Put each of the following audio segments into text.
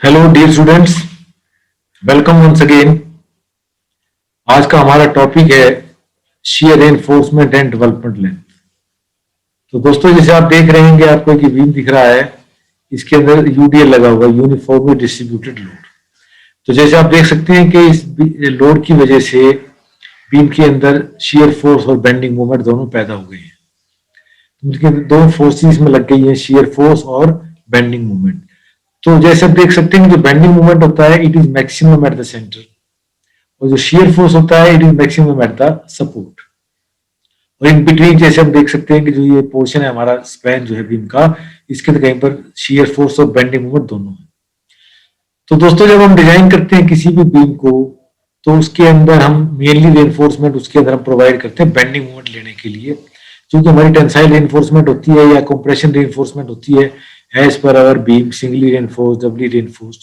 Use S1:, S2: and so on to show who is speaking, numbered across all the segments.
S1: Hello dear students, welcome once again. आज का हमारा टॉपिक है shear reinforcement and development length. तो दोस्तों, जैसे आप देख रहे हैं कि आपको एक बीम दिख रहा है, इसके अंदर यूडीएल लगा हुआ है, यूनिफॉर्मली डिस्ट्रीब्यूटेड लोड। तो जैसे आप देख सकते हैं कि इस लोड की वजह से बीम के अंदर शियर फोर्स और बेंडिंग मोमेंट दोनों पैदा हो गए हैं। उनके दो फोर्सेस में लग गई है, शियर फोर्स और बेंडिंग मोमेंट। तो जैसे आप देख सकते हैं, जो बेंडिंग मोमेंट होता है it is maximum at the centre, और जो शियर फोर्स होता है it is maximum at the support. और इन बिटवीन जैसे हम देख सकते हैं कि जो ये पोर्शन है हमारा स्पैन जो है बीम का, इसके अंदर कहीं पर शियर फोर्स और बेंडिंग मोमेंट दोनों है। तो दोस्तों, जब हम डिजाइन करते हैं किसी भी बीम को, तो उसके अंदर हम मेनली रेनफोर्समेंट उसके अंदर हम प्रोवाइड करते हैं बेंडिंग मोमेंट लेने के लिए, क्योंकि हमारी टेंसाइल रेनफोर्समेंट होती है या कंप्रेशन रेनफोर्समेंट होती है as per our beam, singly reinforced, doubly reinforced,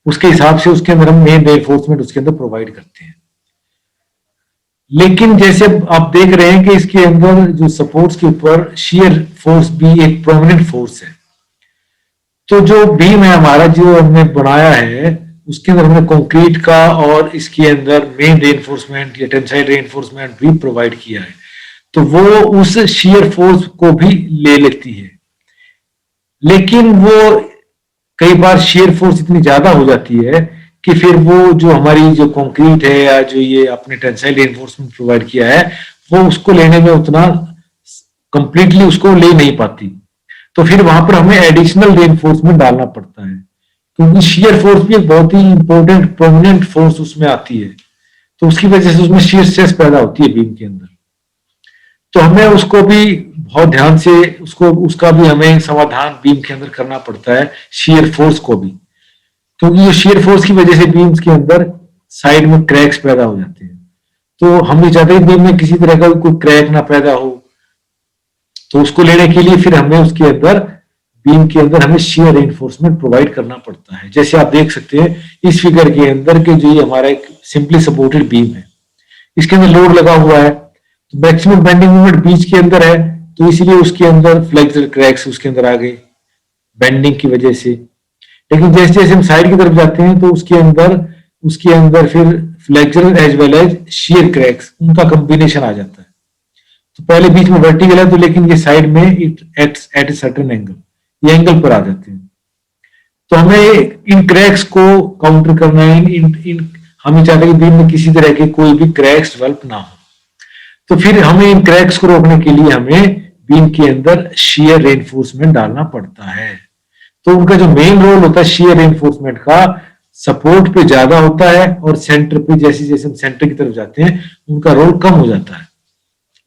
S1: उसके हिसाब से उसके अंदर हम मेन रेनफोर्समेंट उसके अंदर प्रोवाइड करते हैं। लेकिन जैसे आप देख रहे हैं कि इसके अंदर जो सपोर्ट्स के ऊपर शियर फोर्स भी एक प्रोमिनेंट फोर्स है। तो जो बीम है हमारा जो हमने बनाया है, उसके अंदर हमने कंक्रीट का और इसके अंदर मेन रेनफोर्समेंट या टेंसाइल रेनफोर्समेंट भी प्रोवाइड किया है, तो वो उस शियर फोर्स को भी ले लेती है। लेकिन वो कई बार शियर फोर्स इतनी ज्यादा हो जाती है कि फिर वो जो हमारी जो कंक्रीट है या जो ये अपने टेंसाइल रेनफोर्समेंट प्रोवाइड किया है, वो उसको लेने में उतना कंप्लीटली उसको ले नहीं पाती। तो फिर वहां पर हमें एडिशनल रेनफोर्समेंट डालना पड़ता है, क्योंकि शियर फोर्स भी एक बहुत ही इंपॉर्टेंट प्रोमिनेंट फोर्स उसमें आती है। तो उसकी वजह से उसमें शियर स्ट्रेस पैदा होती है बीम के अंदर। तो हमें उसको भी बहुत ध्यान से उसका भी हमें समाधान बीम के अंदर करना पड़ता है, शियर फोर्स को भी, क्योंकि ये शियर फोर्स की वजह से बीम्स के अंदर साइड में क्रैक्स पैदा हो जाते हैं। तो हम ये चाहते हैं बीम में किसी तरह का कोई क्रैक ना पैदा हो, तो उसको लेने के लिए फिर हमें उसके अंदर बीम के अंदर हमें शियर रेनफोर्समेंट प्रोवाइड करना पड़ता है। जैसे आप देख सकते हैं इस फिगर के अंदर कि जो ये हमारा एक सिंपली सपोर्टेड बीम है, इसके अंदर लोड लगा हुआ है, तो मैक्सिमम बेंडिंग मोमेंट बीच के अंदर है, तो इसलिए उसके अंदर फ्लेक्सुरल क्रैक्स उसके अंदर आ गए बेंडिंग की वजह से। लेकिन जैसे जैसे हम साइड की तरफ जाते हैं, तो उसके अंदर फिर flexural as well as shear cracks उनका कॉम्बिनेशन आ जाता है। तो पहले बीच में वर्टिकल है, तो लेकिन ये साइड में it acts at a certain angle, ये एंगल पर आ जाते हैं। तो हमें इन क्रैक्स को काउंटर करना है, हम चाहते हैं कि बीम में किसी तरह के कोई भी क्रैक्स डेवलप ना हो। तो फिर हमें इन क्रैक्स को रोकने के लिए हमें बीम के अंदर शियर रेनफोर्समेंट डालना पड़ता है। तो उनका जो मेन रोल होता है शियर रेनफोर्समेंट का, सपोर्ट पे ज्यादा होता है, और सेंटर पे जैसे जैसे हम सेंटर की तरफ जाते हैं उनका रोल कम हो जाता है।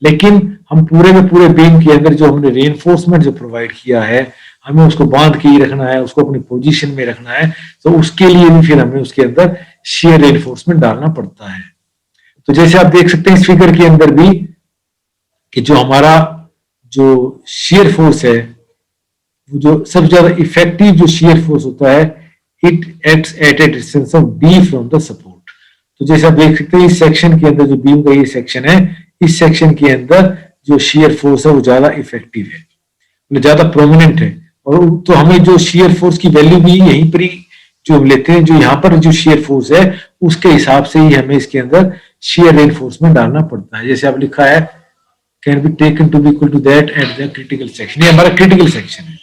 S1: लेकिन हम पूरे के पूरे बीम के अंदर जो हमने रेनफोर्समेंट जो प्रोवाइड किया है, हमें उसको बांध के ही रखना है, उसको अपनी पोजीशन में रखना है। तो उसके लिए भी फिर हमें उसके अंदर शियर रेनफोर्समेंट डालना पड़ता है। तो जैसे आप देख सकते हैं इस फिगर के अंदर भी कि जो हमारा जो शियर फोर्स है, वो जो सबसे ज्यादा इफेक्टिव जो शियर फोर्स होता है, it acts at a distance of D from the support. तो जैसे आप देख सकते हैं इस सेक्शन के अंदर जो बीम का ये सेक्शन है, इस सेक्शन के अंदर जो शियर फोर्स है वो ज्यादा इफेक्टिव है, मतलब ज्यादा प्रोमिनेंट है। और तो हमें जो शियर फोर्स की वैल्यू भी यहीं पर ही जो हम लेते हैं, जो यहाँ पर जो शियर फोर्स है उसके हिसाब से ही हमें इसके अंदर शियर रेनफोर्समेंट डालना पड़ता है। जैसे आप लिखा है can be taken to be equal to that at the critical section, ये हमारा क्रिटिकल सेक्शन है।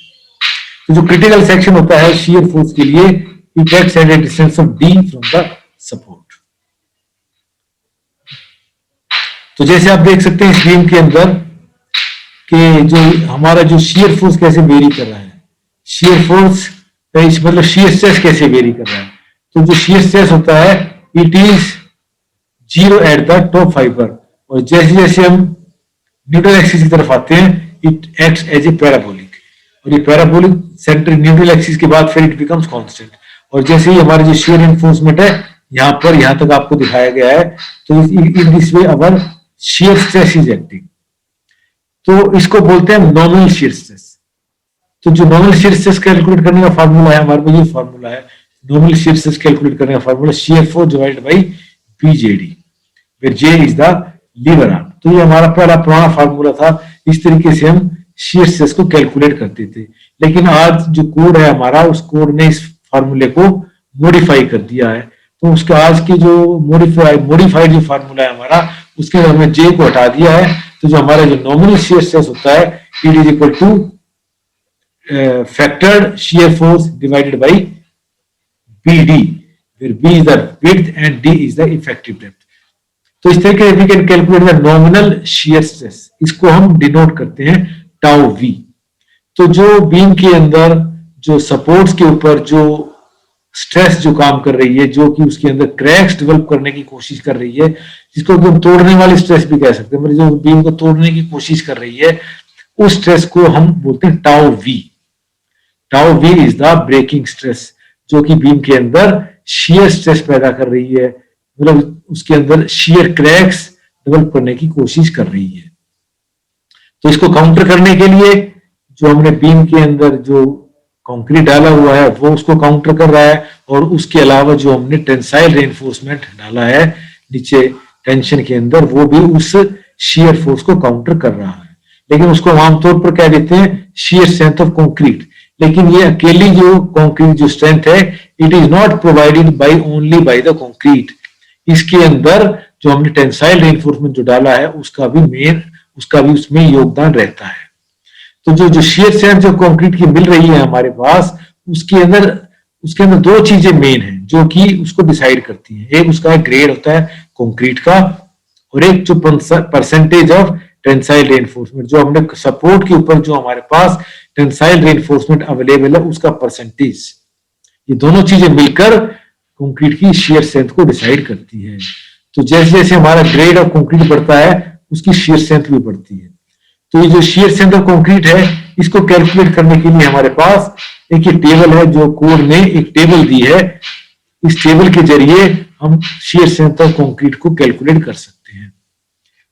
S1: तो जो क्रिटिकल सेक्शन होता है शियर फोर्स के लिए, it acts at a distance of D from the support. तो जैसे आप देख सकते हैं इस बीम के अंदर कि जो हमारा जो शियर फोर्स कैसे वेरी कर रहा है, शियर फोर्स मतलब शियर स्ट्रेस कैसे वेरी कर रहा है। तो जो शियर स्ट्रेस होता है it is 0 at the top fibre, और जैसे जैसे हम न्यूट्रल एक्सिस की तरफ आते हैं it acts as a parabolic, और ये पैराबोलिक सेंटर न्यूट्रल एक्सिस के बाद फिर इट बिकम्स कांस्टेंट। और जैसे ही हमारी जो शियर रेनफोर्समेंट है यहाँ पर यहाँ तक आपको दिखाया गया है, तो in this way our shear stress is acting. तो इसको बोलते हैं नॉमिनल शियर स्ट्रेस। तो जो नॉमिनल शियर स्ट्रेस कैलकुलेट करने का फार्मूला है हमारे पास, ये फार्मूला है नॉमिनल शियर स्ट्रेस कैलकुलेट करने का formula, shear force divided by BJD, where J is the lever arm. तो ये हमारा पहला पुराना फार्मूला था, इस तरीके से हम शियर स्ट्रेस को कैलकुलेट करते थे। लेकिन आज जो कोड है हमारा, उस कोड ने इस फार्मूले को मॉडिफाई कर दिया है। तो उसके आज की जो मॉडिफाइड जो फार्मूला है हमारा, उसके अंदर हमने जे को हटा दिया है। तो जो हमारा जो नॉमिनल शियर स्ट्रेस होता है, it is equal to factored shear force divided by BD, where B is the width and D is the effective depth. तो इस तरीके से we can calculate the nominal shear stress, इसको हम denote करते हैं टाउ V। तो जो बीम के अंदर जो सपोर्ट्स के ऊपर जो स्ट्रेस जो काम कर रही है, जो कि उसके अंदर क्रैक्स डेवलप करने की कोशिश कर रही है, जिसको हम तोड़ने वाली स्ट्रेस भी कह सकते हैं, मतलब जो बीम को तोड़ने की कोशिश कर रही है, उस स्ट्रेस को हम बोलते हैं tau V। Tau V is the breaking stress, जो कि बीम के अंदर शियर स्ट्रेस पैदा कर रही है, मतलब उसके अंदर शियर क्रैक्स डेवलप करने की कोशिश कर रही है। तो इसको काउंटर करने के लिए जो हमने बीम के अंदर जो कंक्रीट डाला हुआ है वो उसको काउंटर कर रहा है, और उसके अलावा जो हमने टेंसाइल रेनफोर्समेंट डाला है नीचे टेंशन के अंदर, वो भी उस शियर फोर्स को काउंटर कर रहा है। लेकिन उसको आमतौर पर क्या देते हैं, शियर स्ट्रेंथ ऑफ कंक्रीट। लेकिन ये अकेली जो कंक्रीट जो स्ट्रेंथ है, it is not provided by only by the concrete. इसके अंदर जो हमने टेंसाइल रेनफोर्समेंट जो डाला है उसका भी उसमें योगदान रहता है। तो जो शियर स्ट्रेंथ जो कंक्रीट की मिल रही है हमारे पास, उसके अंदर दो चीजें मेन हैं जो कि उसको डिसाइड करती हैं। एक उसका ग्रेड होता है कंक्रीट का, और एक जो परसेंटेज ऑफ टेंसाइल रेनफोर्समेंट, जो हमने सपोर्ट के ऊपर जो हमारे पास टेंसाइल रेनफोर्समेंट अवेलेबल है उसका परसेंटेज। ये दोनों चीजें मिलकर कंक्रीट की शियर स्ट्रेंथ को डिसाइड करती है। तो जैसे जैसे हमारा ग्रेड ऑफ कंक्रीट बढ़ता है, उसकी शियर स्ट्रेंथ भी बढ़ती है। तो ये जो शियर स्ट्रेंथ ऑफ कंक्रीट है, इसको कैलकुलेट करने के लिए हमारे पास एक ये टेबल है, जो कोड ने एक टेबल दी है। इस टेबल के जरिए हम शियर स्ट्रेंथ ऑफ कंक्रीट को कैलकुलेट कर सकते हैं।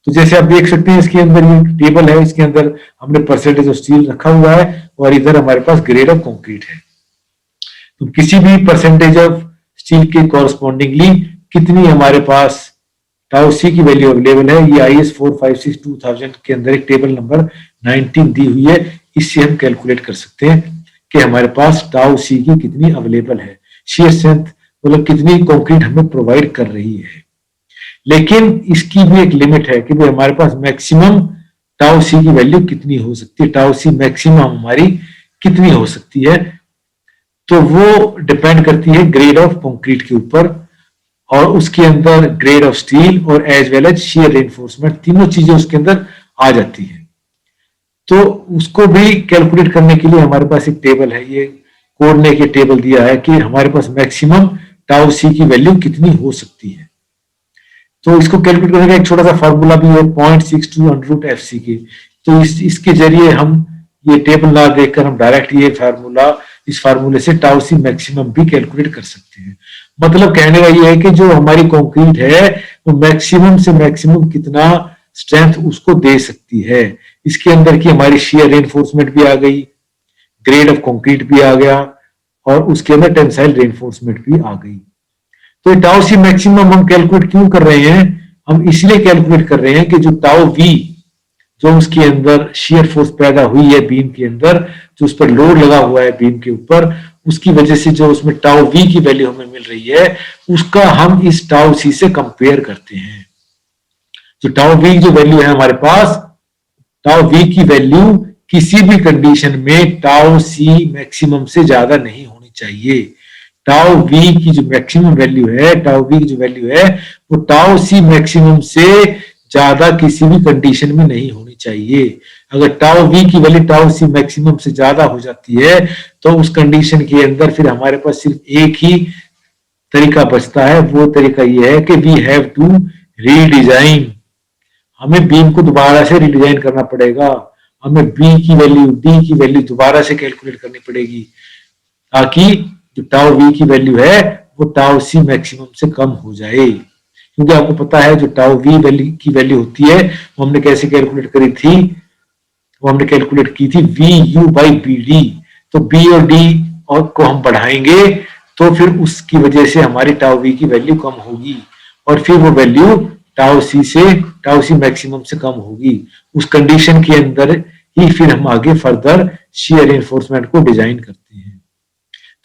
S1: तो जैसे आप देख सकते हैं, इसके अंदर ये टेबल है, इसके अंदर हमने परसेंटेज ऑफ स्टील रखा हुआ है, और इधर हमारे पास ग्रेड ऑफ कंक्रीट है। तो किसी भी परसेंटेज ऑफ स्टील के कॉरस्पॉन्डिंगली कितनी हमारे पास टाउ सी की वैल्यू अवेलेबल है, ये IS 456-2000 के अंदर एक टेबल नंबर 19 दी हुई है। इससे हम कैलकुलेट कर सकते हैं कि हमारे पास टाउ सी की कितनी अवेलेबल है, शियर स्ट्रेंथ मतलब कितनी कंक्रीट हमें प्रोवाइड कर रही है। लेकिन इसकी भी एक लिमिट है कि भाई हमारे पास मैक्सिमम टाउ सी की वैल्यू कितनी हो सकती है, टाउ सी मैक्सिमम हमारी कितनी हो सकती है। तो वो डिपेंड करती है ग्रेड ऑफ कंक्रीट के ऊपर, और उसके अंदर ग्रेड ऑफ स्टील और as well as shear reinforcement, तीनों चीजें उसके अंदर आ जाती है। तो उसको भी कैलकुलेट करने के लिए हमारे पास एक टेबल है, ये कोड ने एक टेबल दिया है कि हमारे पास मैक्सिमम टाउ सी की वैल्यू कितनी हो सकती है। तो इसको कैलकुलेट करने का एक छोटा सा फॉर्मूला भी है 0.62 के। तो इसके जरिए हम ये टेबल ना देखकर हम डायरेक्ट इस फार्मूले से टाउ सी मैक्सिमम भी कैलकुलेट कर सकते हैं। मतलब कहने का ये है कि जो हमारी कंक्रीट है वो मैक्सिमम से मैक्सिमम कितना स्ट्रेंथ उसको दे सकती है। इसके अंदर की हमारी शियर रेनफोर्समेंट भी आ गई, ग्रेड ऑफ कंक्रीट भी आ गया, और उसके अंदर टेंसाइल रेनफोर्समेंट भी आ गई। तो टाउ सी मैक्सिमम हम कैलकुलेट क्यों कर रहे हैं, हम इसलिए कैलकुलेट कर रहे हैं कि जो टाउ वी जो उसके अंदर शियर फोर्स पैदा हुई है बीम के अंदर, जो उस पर लोड लगा हुआ है बीम के ऊपर, उसकी वजह से जो उसमें टाउ वी की वैल्यू हमें मिल रही है, उसका हम इस टाउ सी से कंपेयर करते हैं। जो टाउ वी जो वैल्यू है हमारे पास, टाउ वी की वैल्यू किसी भी कंडीशन में टाउ सी मैक्सिमम से ज्यादा नहीं होनी चाहिए। टाउ वी की जो मैक्सिमम वैल्यू है, टाउ वी की जो वैल्यू है, वो टाउ सी मैक्सिमम से ज्यादा किसी भी कंडीशन में नहीं होनी चाहिए। अगर टाउ वी की वैल्यू टाउ सी मैक्सिमम से ज्यादा हो जाती है, तो उस कंडीशन के अंदर फिर हमारे पास सिर्फ एक ही तरीका बचता है। वो तरीका ये है कि वी हैव टू रीडिजाइन, हमें बीम को दोबारा से रीडिजाइन करना पड़ेगा, हमें बी की वैल्यू डी की वैल्यू दोबारा से कैलकुलेट करनी पड़ेगी, ताकि जो टाउ वी की वैल्यू है वो टाउ सी मैक्सिमम से कम हो जाए। क्योंकि आपको पता है जो टाउ वी वैल्यू की वैल्यू होती है वो हमने कैसे कैलकुलेट करी थी, वो हमने कैलकुलेट की थी V U by B D. तो बी और डी और को हम बढ़ाएंगे तो फिर उसकी वजह से हमारी टाउ वी की वैल्यू कम होगी, और फिर वो वैल्यू टाउ सी मैक्सिमम से कम होगी। उस कंडीशन के अंदर ही फिर हम आगे फर्दर शियर रेनफोर्समेंट को डिजाइन करते हैं।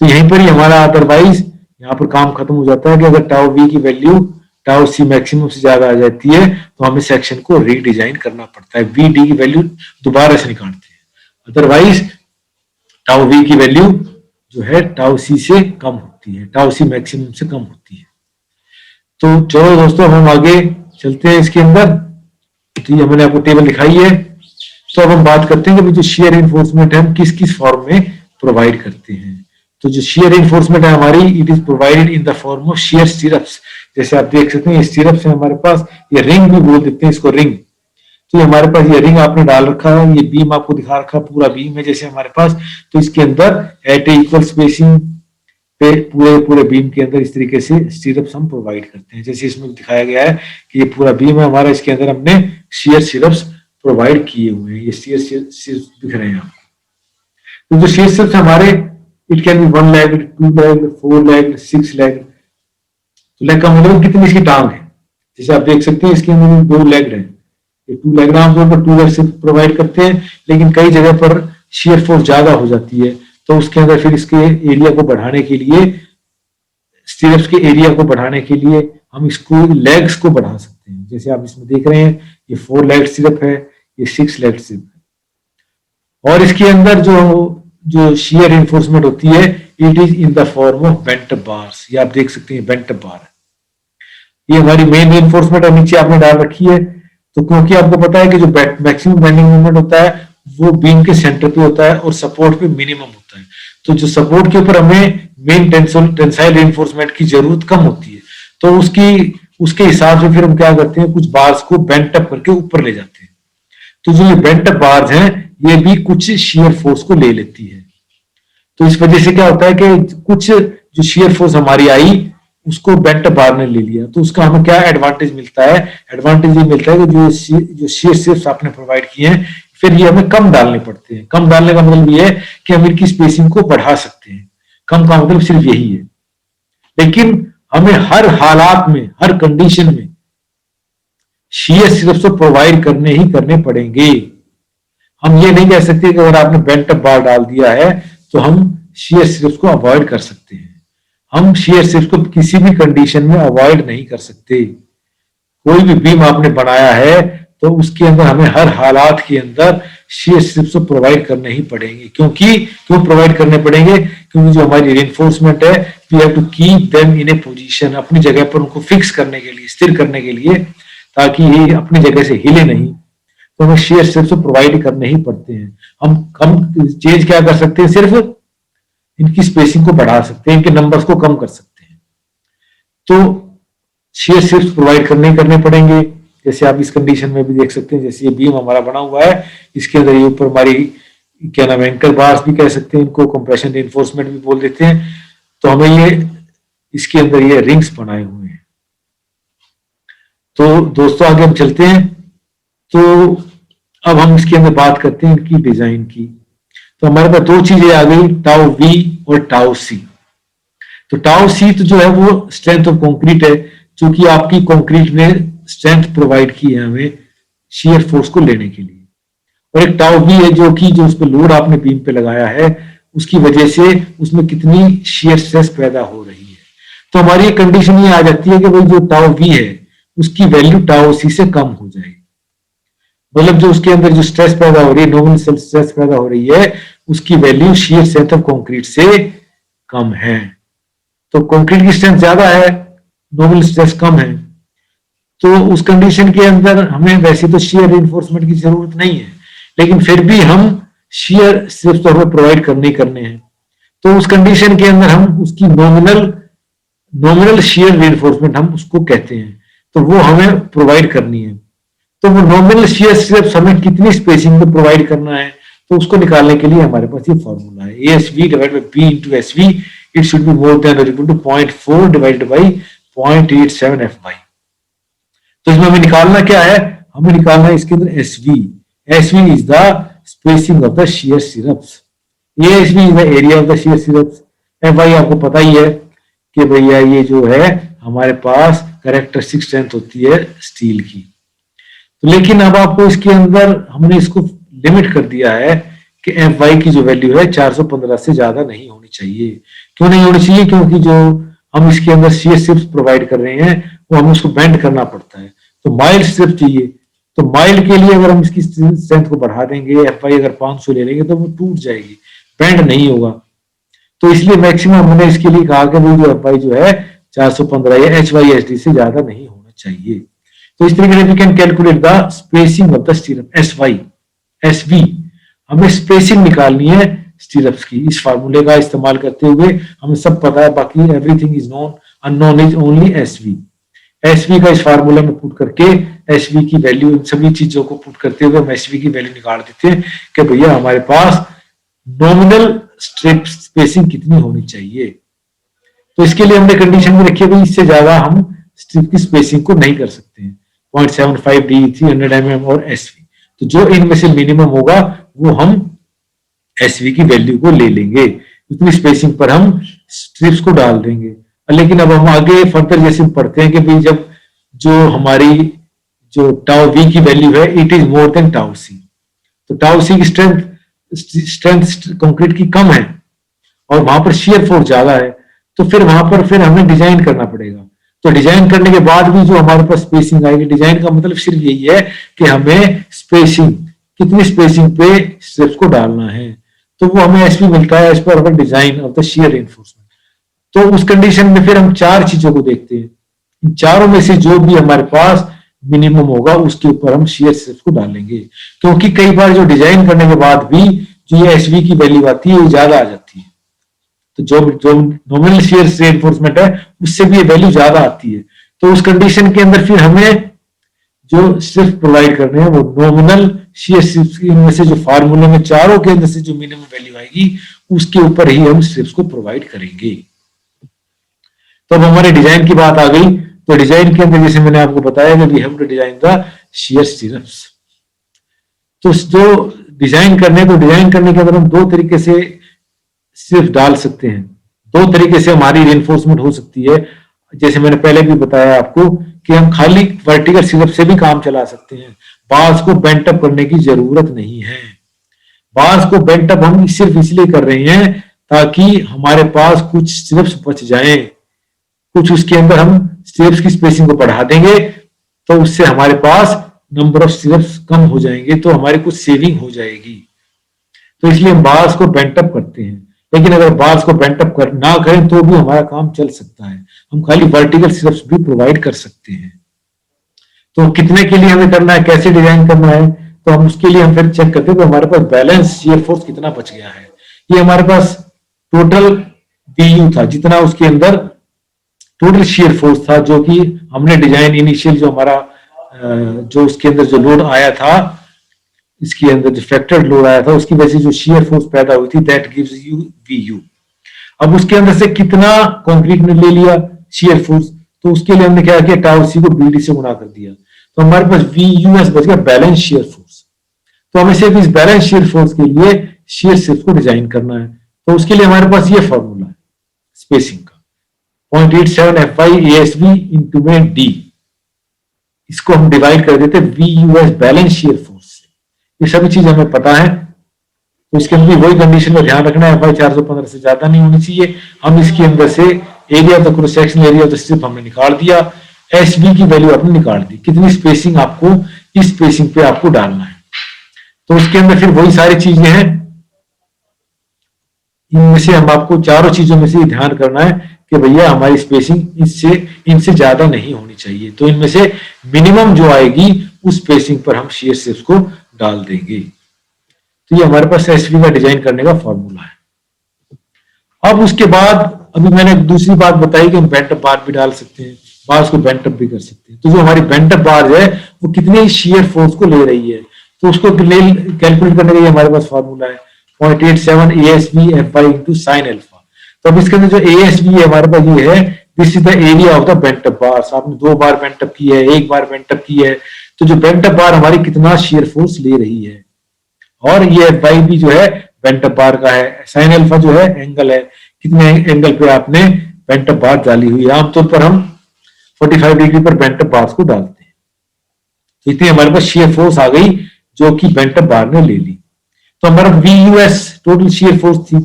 S1: तो यहीं पर ही हमारा अदरवाइज यहाँ पर काम खत्म हो जाता है कि अगर टाउ वी की वैल्यू टाउ सी मैक्सिमम से ज्यादा आ जाती है तो हमें सेक्शन को रीडिजाइन करना पड़ता है, वी डी की वैल्यू दोबारा से निकालते हैं। अदरवाइज टाउ वी की वैल्यू जो है टाउ सी से कम होती है, टाउ सी मैक्सिमम से कम होती है। तो चलो दोस्तों हम आगे चलते हैं इसके अंदर। तो ये मैंने आपको टेबल दिखाई है। तो अब हम बात करते हैं कि जो शेयर इन्फोर्समेंट है हम किस किस फॉर्म में प्रोवाइड करते हैं। तो जो शेयर इन्फोर्समेंट है हमारी, it is provided in the form of share stirrups. जैसे आप देख सकते हैं ये स्टिरप्स है हमारे पास, ये रिंग भी बोल देते हैं इसको, रिंग। तो हमारे पास ये रिंग आपने डाल रखा है, ये बीम आपको दिखा रखा है, पूरा बीम है जैसे हमारे पास। तो इसके अंदर एट ए इक्वल स्पेसिंग पे पूरे पूरे बीम के अंदर इस तरीके से स्टिरप्स हम प्रोवाइड करते हैं। जैसे इसमें दिखाया गया है कि ये पूरा बीम है हमारा, इसके अंदर हमने शेयर स्टिरप्स प्रोवाइड किए हुए हैं। ये शेयर स्टिरप्स दिख रहे हैं आपको। तो जो शेयर स्टिरप्स हमारे, it can be 1 leg, 2 leg, 4 leg, 6 leg. तो लेग का मतलब कितनी इसकी टांग है, जैसे आप देख सकते हैं इसके अंदर 2 लेग है। ये 2 लेग आमतौर पर 2 लेग से प्रोवाइड करते हैं, लेकिन कई जगह पर शेयर फोर्स ज्यादा हो जाती है तो उसके अंदर फिर इसके एरिया को बढ़ाने के लिए, स्टिरप्स के एरिया को बढ़ाने के लिए हम इसको लेग्स को बढ़ा सकते हैं। जैसे आप इसमें देख रहे हैं ये 4 लेग स्टिरप है, ये 6 लेग स्टिरप है। और इसके अंदर जो शेयर इन्फोर्समेंट होती है it is in the form of bent bars. ये आप देख सकते हैं बेंट बार है, ये हमारी मेन इन्फोर्समेंट और नीचे आपने डाल रखी है। तो क्योंकि आपको पता है कि जो मैक्सिमम बेंडिंग मोमेंट होता है वो बीम के सेंटर पे होता है और सपोर्ट पे मिनिमम होता है। तो जो सपोर्ट के ऊपर हमें मेन टेंसाइल रिइंफोर्समेंट की जरूरत कम होती है, तो उसके हिसाब से फिर हम क्या करते हैं, कुछ बार्स को बेंट अप करके ऊपर ले जाते हैं। तो जो ये बेंट अप बार्स हैं ये भी कुछ शेयर फोर्स को ले लेती है। तो इस वजह से क्या होता है कि कुछ जो शेयर फोर्स हमारी आई उसको बेंट बार ने ले लिया, तो उसका हमें क्या एडवांटेज मिलता है, एडवांटेज ये मिलता है कि जो शेयर स्टिरप्स आपने प्रोवाइड किए हैं फिर ये हमें कम डालने पड़ते हैं। कम डालने का मतलब ये है कि हम इनकी स्पेसिंग को बढ़ा सकते हैं। कम का मतलब सिर्फ यही है, लेकिन हमें हर हालात में, हर कंडीशन में शेयर स्टिरप्स तो प्रोवाइड करने ही करने पड़ेंगे। हम ये नहीं कह सकते कि अगर आपने बेंट बार डाल दिया है तो हम शेयर स्टिरप्स को अवॉइड कर सकते हैं। हम शेयर स्टिरप्स को किसी भी कंडीशन में अवॉइड नहीं कर सकते। कोई भी बीम आपने बनाया है तो उसके अंदर हमें हर हालात के अंदर शेयर स्टिरप्स को प्रोवाइड करने ही पड़ेंगे। क्यों प्रोवाइड करने पड़ेंगे? क्योंकि जो हमारी रिइंफोर्समेंट है we have to keep them in a position, अपनी जगह पर उनको फिक्स करने के लिए, स्थिर करने के लिए, ताकि ये अपनी जगह से हिले नहीं। तो हमें शेयर स्टिरप्स को प्रोवाइड करने ही पड़ते हैं। हम चेंज क्या कर सकते हैं, सिर्फ इनकी स्पेसिंग को बढ़ा सकते हैं, इनके नंबर्स को कम कर सकते हैं। तो शेयर स्टिरप्स प्रोवाइड करने पड़ेंगे। जैसे आप इस कंडीशन में भी देख सकते हैं, जैसे ये बीम हमारा बना हुआ है, इसके अंदर ये ऊपर हमारी क्या नाम है, एंकर बार्स भी कह सकते हैं इनको, कंप्रेशन रिइंफोर्समेंट भी बोल देते हैं। तो हमें ये इसके अंदर ये रिंग्स बनाए हुए हैं। तो दोस्तों आगे हम चलते हैं। तो अब हम इसके अंदर बात करते हैं इनकी डिजाइन की। तो हमारे पास 2 चीजें आ गई, टाउ वी और टाउ सी। तो टाउ सी तो जो है वो स्ट्रेंथ ऑफ कंक्रीट है, जो कि आपकी कंक्रीट ने स्ट्रेंथ प्रोवाइड की है हमें शेयर फोर्स को लेने के लिए। और एक टाउ वी है जो उस पर लोड आपने बीम पे लगाया है उसकी वजह से उसमें कितनी शेयर स्ट्रेस पैदा हो रही है। तो हमारी एक कंडीशन ये आ जाती है कि भाई जो टाउ वी है उसकी वैल्यू टाउ सी से कम हो जाएगी। मतलब जो उसके अंदर जो स्ट्रेस पैदा हो रही है, नॉमिनल स्ट्रेस पैदा हो रही है, उसकी value shear strength of concrete से कम है। तो कंक्रीट की स्ट्रेंथ ज्यादा है, नॉमिनल स्ट्रेस कम है, तो उस कंडीशन के अंदर हमें वैसे तो शेयर रिइंफोर्समेंट की जरूरत नहीं है, लेकिन फिर भी हम शेयर स्ट्रिप्स तो हमें प्रोवाइड करने हैं। तो उस कंडीशन के अंदर हम उसकी नॉमिनल शेयर रिइंफोर्समेंट हम उसको कहते हैं, तो वो हमें प्रोवाइड करनी है। तो वो नॉमिनल शेयर स्ट्रिप्स हमें कितनी स्पेसिंग में प्रोवाइड करना है, तो उसको निकालने के लिए हमारे पास ये फॉर्मूला है, ASV divide by B into SV, it should be more than और equal to 0.4 divided by 0.87 FY। तो इसमें हमें निकालना क्या है, हमें निकालना है इसके अंदर SV is the spacing of the share stirrups, ASV is the area of the share stirrups, FY आपको पता ही है कि भैया ये जो है हमारे पास कैरेक्टरिस्टिक स्ट्रेंथ होती है स्टील की। तो लेकिन अब आपको इसके अंदर हमने इसको लिमिट कर दिया है कि FY की जो वैल्यू है 415 से ज्यादा नहीं होनी चाहिए। क्यों नहीं होनी चाहिए? क्योंकि जो हम इसके अंदर शियर स्ट्रिप्स प्रोवाइड कर रहे हैं वो हमें उसको बेंड करना पड़ता है, तो माइल्ड स्ट्रिप चाहिए। तो माइल्ड के लिए अगर हम इसकी स्ट्रेंथ को बढ़ा देंगे, एफआई अगर 500 ले लेंगे तो वो टूट जाएगी, बेंड नहीं होगा। तो इसलिए मैक्सिमम हमने इसके लिए कहा कि वो जो एफआई जो है 415 या HYSD से ज्यादा नहीं होना चाहिए। तो इस तरीके से we can calculate the spacing of the stirrup, SV। हमें स्पेसिंग निकालनी है स्टीरअप्स की, इस फार्मूले का इस्तेमाल करते हुए। हमें सब पता है, बाकी everything is known, unknown is only SV का इस फार्मूला में पुट करके SV की वैल्यू, इन सभी चीजों को पुट करते हुए हम SV की वैल्यू निकाल देते हैं कि भैया हमारे पास नॉमिनल स्ट्रिप स्पेसिंग कितनी होनी चाहिए। तो इसके लिए हमने कंडीशन में रखी है भाई इससे ज्यादा हम स्ट्रिप की स्पेसिंग को नहीं कर सकते हैं, 0.75 D, 300 mm और SV। तो जो इनमें से मिनिमम होगा वो हम SV की वैल्यू को ले लेंगे, उतनी स्पेसिंग पर हम स्ट्रिप्स को डाल देंगे। लेकिन अब हम आगे फर्दर जैसे पढ़ते हैं कि भाई जब जो हमारी जो टाउ वी की वैल्यू है it is more than tau c, तो टाउ सी की स्ट्रेंथ कंक्रीट की कम है और वहां पर शियर फोर्स ज्यादा है, तो फिर वहां पर फिर हमें डिजाइन करना पड़ेगा। तो डिजाइन करने के बाद भी जो हमारे पास स्पेसिंग आएगी, डिजाइन का मतलब सिर्फ यही है कि हमें स्पेसिंग, कितनी स्पेसिंग पे स्ट्रिप्स को डालना है, तो वो हमें एसपी मिलता है as per our design of the shear reinforcement. तो उस कंडीशन में फिर हम चार चीजों को देखते हैं, इन चारों में से जो भी हमारे पास मिनिमम होगा उसके ऊपर हम शियर स्ट्रिप्स को डालेंगे। क्योंकि कई बार जो डिजाइन करने के बाद भी जो ये एसवी की वैल्यू आती है वो ज्यादा आ जाती है, तो जो नॉमिनल शियर रेनफोर्समेंट है उससे भी ये वैल्यू ज्यादा आती है। तो उस कंडीशन के अंदर फिर हमें जो स्ट्रिप्स प्रोवाइड करने हैं वो नॉमिनल शियर स्ट्रिप्स इनमें से जो फार्मूले में चारों के अंदर से जो मिनिमम वैल्यू आएगी उसके ऊपर ही हम स्ट्रिप्स को प्रोवाइड करेंगे। तो अब हमारे डिजाइन की बात आ गई, तो डिजाइन के अंदर जैसे मैंने आपको बताया कि we have to design the shear stirrups. तो जो डिजाइन करने के अंदर हम दो तरीके से सिर्फ डाल सकते हैं, दो तरीके से हमारी रेनफोर्समेंट हो सकती है। जैसे मैंने पहले भी बताया आपको कि हम खाली वर्टिकल स्टीरअप से भी काम चला सकते हैं, बार्स को बेंट अप करने की जरूरत नहीं है। बार्स को बेंट अप हम सिर्फ इसलिए कर रहे हैं ताकि हमारे पास कुछ स्टीरअप्स बच जाएं, कुछ उसके अंदर हम स्ट्रिप्स की स्पेसिंग को बढ़ा देंगे तो उससे हमारे पास नंबर ऑफ स्ट्रिप्स कम हो जाएंगे, तो हमारी कुछ सेविंग हो जाएगी। तो इसलिए हम बार्स को बेंट अप करते हैं, लेकिन अगर बार्स को बेंट अप ना करें तो भी हमारा काम चल सकता है, हम खाली वर्टिकल स्ट्रिप्स भी प्रोवाइड कर सकते हैं। तो कितने के लिए हमें करना है, कैसे डिजाइन करना है, तो हम उसके लिए हम फिर चेक करते हैं कि हमारे पास बैलेंस शियर फोर्स कितना बच गया है। ये हमारे पास टोटल बीयू था, जितना उसके अंदर टोटल शियर फोर्स था, जो कि हमने डिजाइन इनिशियल जो हमारा जो उसके अंदर जो लोड आया था, इसके अंदर जो फैक्टर्ड लोड आया था उसकी वजह से जो शियर फोर्स पैदा हुई थी दैट गिव्स यू वीयू। अब उसके अंदर से कितना कंक्रीट ने ले लिया शियर फोर्स, तो उसके लिए हमने क्या किया, टाउ सी को बीडी से गुणा कर दिया, तो हमारे पास वीयूएस बच गया बैलेंस शियर फोर्स। तो हमें सिर्फ इस बैलेंस शियर फोर्स के लिए शियर स्ट्रिप्स को डिजाइन करना है, तो उसके लिए हमारे पास ये फॉर्मूला है स्पेसिंग का 0.87 FI ASB इंटू में D, इसको हम डिवाइड कर देते VUS बैलेंस शियर फोर्स से। ये सभी चीज हमें पता है, तो इसके अंदर वही कंडीशन में ध्यान रखना है, FI 415 से ज्यादा नहीं होनी चाहिए। हम इसके अंदर से area of the cross sectional area of the strip हमने निकाल दिया, SB की वैल्यू आपने निकाल दी, कितनी स्पेसिंग आपको इस स्पेसिंग पे आपको डालना है। तो उसके अंदर फिर वही सारी चीजें हैं, इनमें से हम आपको चारों चीजों में से ध्यान करना है कि भैया हमारी स्पेसिंग इनसे ज्यादा नहीं होनी चाहिए। तो इनमें से मिनिमम जो आएगी उस स्पेसिंग पर हम शियर स्ट्रिप्स को डाल देंगे। तो ये हमारे पास एसवी का डिजाइन करने का फॉर्मूला है। अब उसके बाद अभी मैंने दूसरी बात बताई कि हम बेंट अप बार भी डाल सकते हैं, बार्स को बेंट अप भी कर सकते हैं। तो जो हमारी बेंट अप बार है वो कितने शियर फोर्स को ले रही है, तो उसको कैलकुलेट करने के लिए हमारे पास फॉर्मूला है 0.87 ASB FI into sin alpha. तो अब इसके अंदर जो ASB है हमारे पास ये है, this is the area of the bent up bar. आपने 2 बार बेंट अप की है, 1 बार बेंट अप की है, तो जो बेंट अप बार हमारी कितना शियर फोर्स ले रही है, और ये FI भी जो है बेंट अप बार का है, sin अल्फा जो है एंगल है, कितने एंगल पे आपने बेंट अप बार डाली हुई है। आमतौर पर हम 45 डिग्री पर बेंट अप बार्स को डालते हैं। तो इतनी हमारे पास शियर फोर्स आ गई जो कि बेंट अप बार ने ले ली। तो हमारा VUS टोटल शियर फोर्स थी,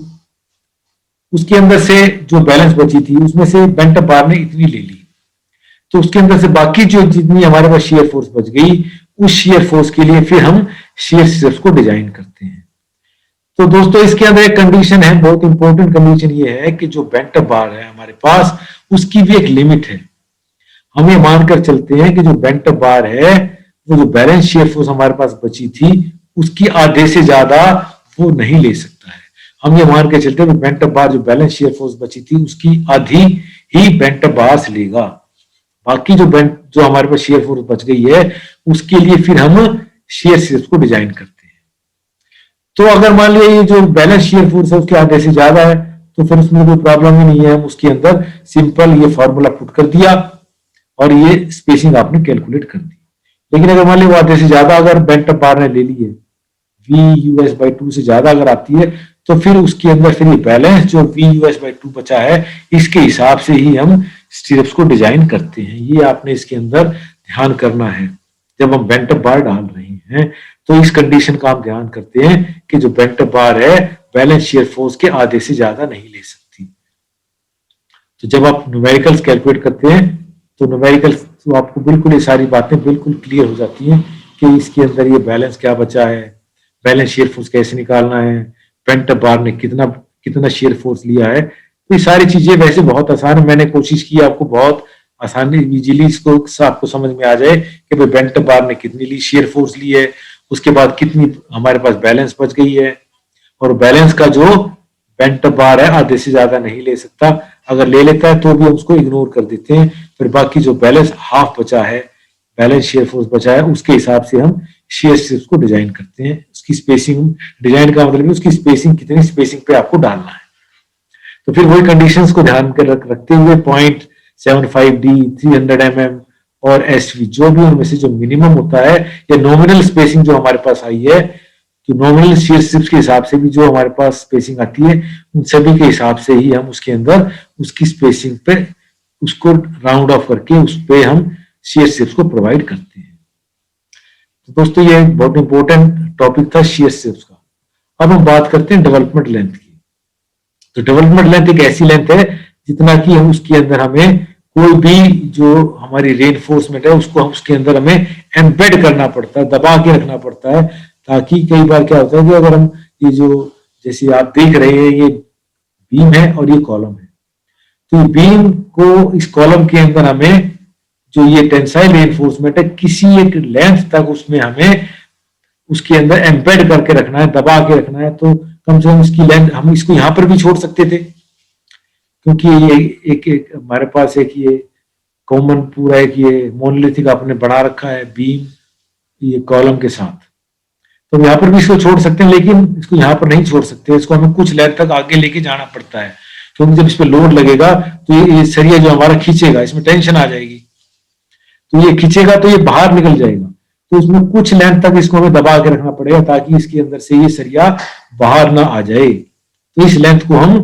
S1: उसके अंदर से जो बैलेंस बची थी उसमें से बेंट अप बार ने इतनी ले ली, तो उसके अंदर से बाकी जो जितनी हमारे पास शेयर फोर्स बच गई, उस शेयर फोर्स के लिए फिर हम शेयर स्ट्रिप्स को डिजाइन करते हैं। तो दोस्तों इसके अंदर एक कंडीशन है, बहुत इंपॉर्टेंट कंडीशन ये है कि जो बेंट अप बार है हमारे पास, उसकी भी एक लिमिट है। हम ये मानकर चलते हैं कि जो बेंट अप बार है वो जो बैलेंस शेयर फोर्स हमारे पास बची थी उसकी आधे से ज्यादा वो नहीं ले सकता है। हम ये मान के चलते हैं बेंट अप बार जो बैलेंस शेयर फोर्स बची थी उसकी आधी ही बेंट अप बार से लेगा, बाकी जो हमारे पास शेयर फोर्स बच गई है उसके लिए फिर हम शेयर स्ट्रिप्स को डिजाइन करते हैं। तो अगर मान लिया ये जो बैलेंस शेयर फोर्स है उसके आधे से ज्यादा है तो फिर उसमें कोई प्रॉब्लम ही नहीं है, हम उसके अंदर सिंपल ये फॉर्मूला पुट कर दिया और ये स्पेसिंग आपने कैलकुलेट कर दी। लेकिन अगर मान लिया वो आधे से ज्यादा अगर बेंट अप बार ने ले ली है, VUS/2 से ज्यादा अगर आती है, तो फिर उसके अंदर फिर ये बैलेंस जो VUS/2 बचा है इसके हिसाब से ही हम स्ट्रिप्स को डिजाइन करते हैं। ये आपने इसके अंदर ध्यान करना है जब हम बेंट अप बार डाल रहे हैं, तो इस कंडीशन का हम ध्यान करते हैं कि जो बेंट अप बार है बैलेंस शेयर फोर्स के आधे से ज्यादा नहीं ले सकती। तो जब आप न्यूमेरिकल्स कैलकुलेट करते हैं तो न्यूमेरिकल्स तो आपको बिल्कुल ये सारी बातें बिल्कुल क्लियर हो जाती हैं कि इसके अंदर ये बैलेंस क्या बचा है, बैलेंस शेयर फोर्स कैसे निकालना है, बेंट अप बार ने कितना शेयर फोर्स लिया है। तो ये सारी चीजें वैसे बहुत आसान है, मैंने कोशिश की आपको बहुत आसानी इजीली इसको आपको समझ में आ जाए कि भाई बेंट अप बार ने कितनी ली शेयर फोर्स ली है, उसके बाद कितनी हमारे पास बैलेंस बच गई है, और बैलेंस का जो बेंट अप बार है आधे से ज्यादा नहीं ले सकता, अगर ले लेता है तो भी हम उसको इग्नोर कर देते हैं। फिर बाकी जो बैलेंस हाफ बचा है, बैलेंस शेयर फोर्स बचा है, उसके हिसाब से हम शेयर स्ट्रिप्स को डिजाइन करते हैं। उसकी स्पेसिंग, डिजाइन का मतलब उसकी स्पेसिंग कितनी स्पेसिंग पे आपको डालना है। तो फिर वही कंडीशंस को ध्यान में रखते हुए 0.75D, 300 mm और SV जो भी उनमें से जो मिनिमम होता है या नॉमिनल स्पेसिंग जो हमारे पास आई है, तो नॉमिनल शेयर स्ट्रिप्स के हिसाब से भी जो हमारे पास स्पेसिंग आती है उन सभी के हिसाब से ही हम उसके अंदर उसकी स्पेसिंग पे उसको राउंड ऑफ करके उस पे हम शेयर स्ट्रिप्स को प्रोवाइड करते हैं। तो दोस्तों ये बहुत इंपॉर्टेंट टॉपिक था शेयर स्ट्रिप्स का। अब हम बात करते हैं डेवलपमेंट लेंथ की। तो डेवलपमेंट लेंथ एक ऐसी लेंथ है जितना कि हम उसके अंदर हमें कोई भी जो हमारी रेनफोर्समेंट है उसको हम उसके अंदर हमें एम्बेड करना पड़ता है, दबा के रखना पड़ता है, ताकि कई बार क्या होता है कि अगर हम ये जो जैसे आप देख रहे हैं ये बीम है और ये कॉलम है, तो बीम को इस कॉलम के अंदर हमें जो ये टेंसाइल रेनफोर्समेंट है किसी एक लेंथ तक उसमें हमें उसके अंदर एम्बेड करके रखना है, दबा के रखना है। तो कम से कम इसकी लेंथ हम इसको यहां पर भी छोड़ सकते थे, क्योंकि ये एक हमारे पास एक ये कॉमन पूरा एक ये मोनोलिथिक आपने बना रखा है बीम ये कॉलम के साथ, तो यहाँ पर भी इसको छोड़ सकते हैं, लेकिन इसको यहाँ पर नहीं छोड़ सकते, इसको हमें कुछ लेंथ तक आगे लेके जाना पड़ता है, क्योंकि जब इस पर लोड लगेगा तो ये सरिया जो हमारा खींचेगा इसमें टेंशन आ जाएगी, तो ये खींचेगा तो ये बाहर निकल जाएगा, तो उसमें कुछ लेंथ तक इसको हमें दबा के रखना पड़ेगा ताकि इसके अंदर से ये सरिया बाहर ना आ जाए। तो इस लेंथ को हम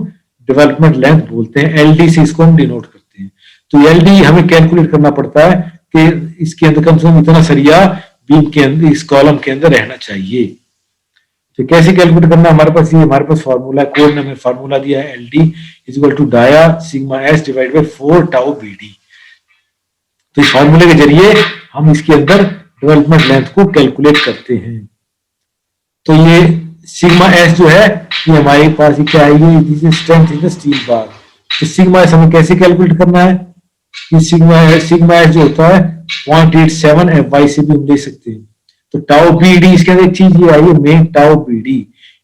S1: डेवलपमेंट लेंथ बोलते हैं, LD से इसको हम डिनोट करते हैं। तो LD हमें कैलकुलेट करना पड़ता है कि इसके अंदर कम से कम इतना सरिया बीम के अंदर इस कॉलम के अंदर रहना चाहिए। तो कैसे कैलकुलेट करना, हमारे पास ये हमारे पास फॉर्मूला कोड ने हमें फॉर्मूला दिया है LD equal to dia sigma S divide by 4 tau BD। तो इस फॉर्मूले के जरिए हम इसके अंदर डेवलपमेंट लेंथ को कैलकुलेट करते हैं। तो ये सिग्मा S जो है ये हमारे पास क्या है, ये strength in the steel bar. तो सिग्मा S हमें कैसे कैलकुलेट करना है, ये सिग्मा S जो होता है 0.87 FY से भी हम ले सकते हैं। तो टाउ BD इसके अंदर एक चीज ये आई है main tau BD,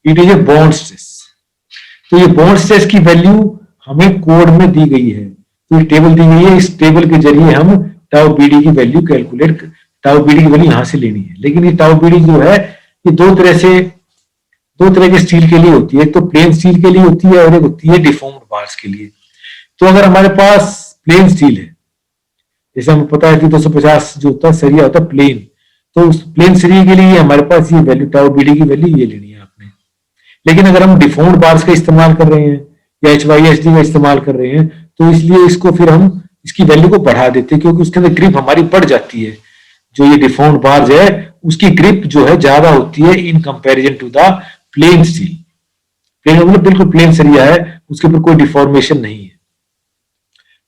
S1: it is a bond stress. तो ये बॉन्ड स्ट्रेस की वैल्यू हमें कोड में दी गई है, तो ये टेबल दी गई है, इस टेबल के जरिए हम टाउ BD की वैल्यू कैलकुलेट, टाउ BD की वैल्यू यहां से लेनी है। लेकिन ये टाउ BD जो है ये दो तरह के स्टील के लिए होती है, एक तो प्लेन स्टील के लिए होती है और एक होती है डिफॉर्म्ड बार्स के लिए। तो अगर हमारे पास प्लेन स्टील है, जैसे हमें पता है कि 250 जो होता है सरिया होता है प्लेन, तो उस प्लेन सरिया के लिए हमारे पास ये वैल्यू टाउ BD की वैल्यू ये लेनी है आपने। लेकिन अगर हम डिफॉर्म्ड बार्स का इस्तेमाल कर रहे हैं या HYSD का इस्तेमाल कर रहे हैं, तो इसलिए इसको फिर हम इसकी वैल्यू को बढ़ा देते हैं, क्योंकि उसके अंदर ग्रिप हमारी बढ़ जाती है। जो ये डिफॉर्म्ड बार्स है उसकी ग्रिप जो है ज्यादा होती है in comparison to the plain steel. Plain मतलब बिल्कुल प्लेन सरिया है, उसके ऊपर कोई डिफॉर्मेशन नहीं है।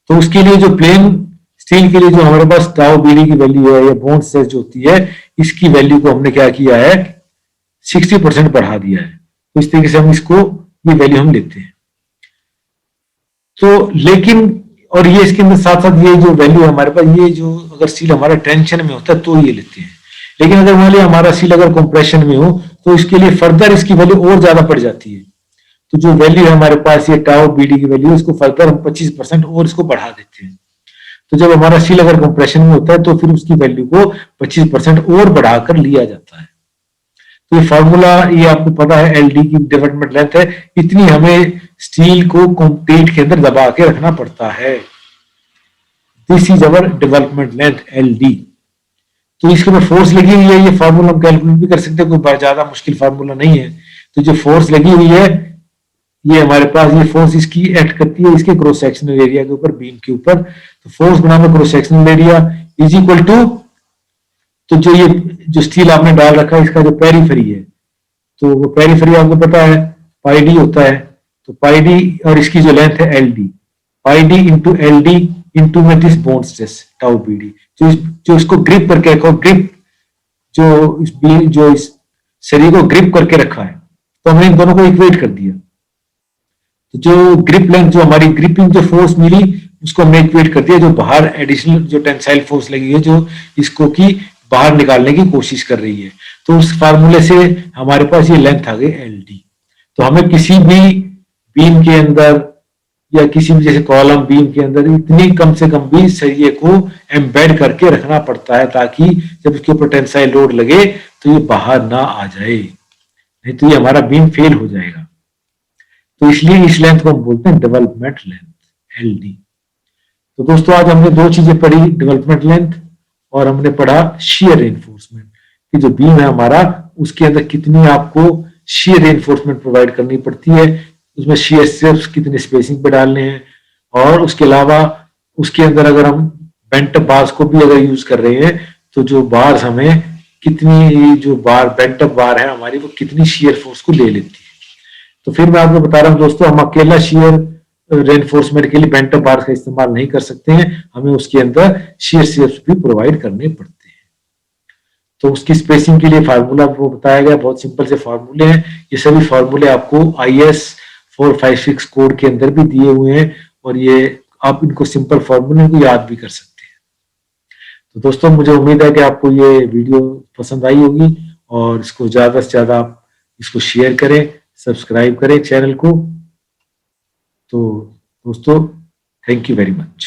S1: तो उसके लिए जो प्लेन स्टील के लिए जो हमारे पास टाउ बीडी की वैल्यू है या बॉन्ड स्ट्रेस जो होती है, इसकी वैल्यू को हमने क्या किया है, 60% बढ़ा दिया है। तो इस तरीके से हम इसको, ये वैल्यू हम लेते हैं। तो लेकिन, और ये इसके अंदर साथ साथ ये जो वैल्यू है हमारे पास, ये जो अगर स्टील हमारा टेंशन में होता है तो ये लेते हैं। लेकिन अगर मान लिया हमारा स्टील अगर कंप्रेशन में हो तो इसके लिए फर्दर इसकी वैल्यू और ज्यादा बढ़ जाती है। तो जो वैल्यू है हमारे पास ये टाउ बीडी की वैल्यू, इसको फर्दर हम 25% और इसको बढ़ा देते हैं। तो जब हमारा स्टील अगर कंप्रेशन में होता है तो फिर उसकी वैल्यू को 25% और बढ़ाकर लिया जाता है। तो ये फॉर्मूला, ये आपको पता है, एलडी की डेवलपमेंट लेंथ है, इतनी हमें स्टील को कंक्रीट के अंदर दबा के रखना पड़ता है। This is our development length LD. तो इसके ऊपर फोर्स लगी हुई है, ये फार्मूला हम कैलकुलेट भी कर सकते हैं, कोई ज्यादा मुश्किल फार्मूला नहीं है। तो जो फोर्स लगी हुई है, ये हमारे पास ये फोर्स इसकी एक्ट करती है इसके क्रॉस सेक्शनल एरिया के ऊपर, बीम के ऊपर। तो फोर्स बनाम cross sectional area is equal to, तो जो ये जो स्टील आपने डाल रखा है इसका जो पेरीफेरी है, तो वो पेरीफेरी आपको पता है पाई डी होता है। तो पाई डी और इसकी जो लेंथ है L D, pi D into L D into में this bond stress tau B D, जो इसको ग्रिप करके रखा, ग्रिप जो इस शरीर को ग्रिप करके रखा है, तो हमने इन दोनों को इक्वेट कर दिया। तो जो ग्रिप लेंथ, जो हमारी ग्रिपिंग जो फोर्स मिली, उसको हमने इक्वेट कर दिया जो बाहर एडिशनल जो टेंसाइल फोर्स लगी है, जो इसको की बाहर निकालने की कोशिश कर रही है। तो उस फार्मूले से हमारे पास ये लेंथ आ गई एल डी। तो हमें किसी भी बीम के अंदर या किसी भी जैसे कॉलम बीम के अंदर इतनी कम से कम भी सरिये को एम्बेड करके रखना पड़ता है, ताकि जब इसके ऊपर टेंसाइल लोड लगे तो ये बाहर ना आ जाए, नहीं तो ये हमारा बीम फेल हो जाएगा। तो इसलिए इस लेंथ को हम बोलते हैं डेवलपमेंट लेंथ एल डी। तो दोस्तों आज हमने दो चीजें पढ़ी, डेवलपमेंट लेंथ और हमने पढ़ा शियर रेनफोर्समेंट, कि जो बीम है हमारा उसके अंदर कितनी आपको शियर रेनफोर्समेंट प्रोवाइड करनी पड़ती है, उसमें शियर स्ट्रिप्स कितने स्पेसिंग पे डालने हैं, और उसके अलावा उसके अंदर अगर हम बेंट बार्स को भी अगर यूज कर रहे हैं तो जो बार्स हमें कितनी, जो बार बेंट बार है हमारी, वो कितनी शियर फोर्स को ले लेती है। तो फिर मैं आपको बता रहा हूं दोस्तों, हम अकेला शियर रेनफोर्समेंट के लिए बेंट बार्स का इस्तेमाल नहीं कर सकते हैं, हमें उसके अंदर शियर स्ट्रिप्स भी प्रोवाइड करने पड़ते हैं। तो उसकी स्पेसिंग के लिए फार्मूला आपको बताया गया, बहुत सिंपल से फार्मूले हैं। ये सभी फार्मूले आपको IS 456 कोड के अंदर भी दिए हुए हैं, और ये आप इनको सिंपल फार्मूले को याद भी कर सकते हैं। तो दोस्तों मुझे उम्मीद है कि आपको ये वीडियो पसंद आई होगी, और इसको ज्यादा से ज्यादा आप इसको शेयर करें, सब्सक्राइब करें चैनल को। तो दोस्तों थैंक यू वेरी मच।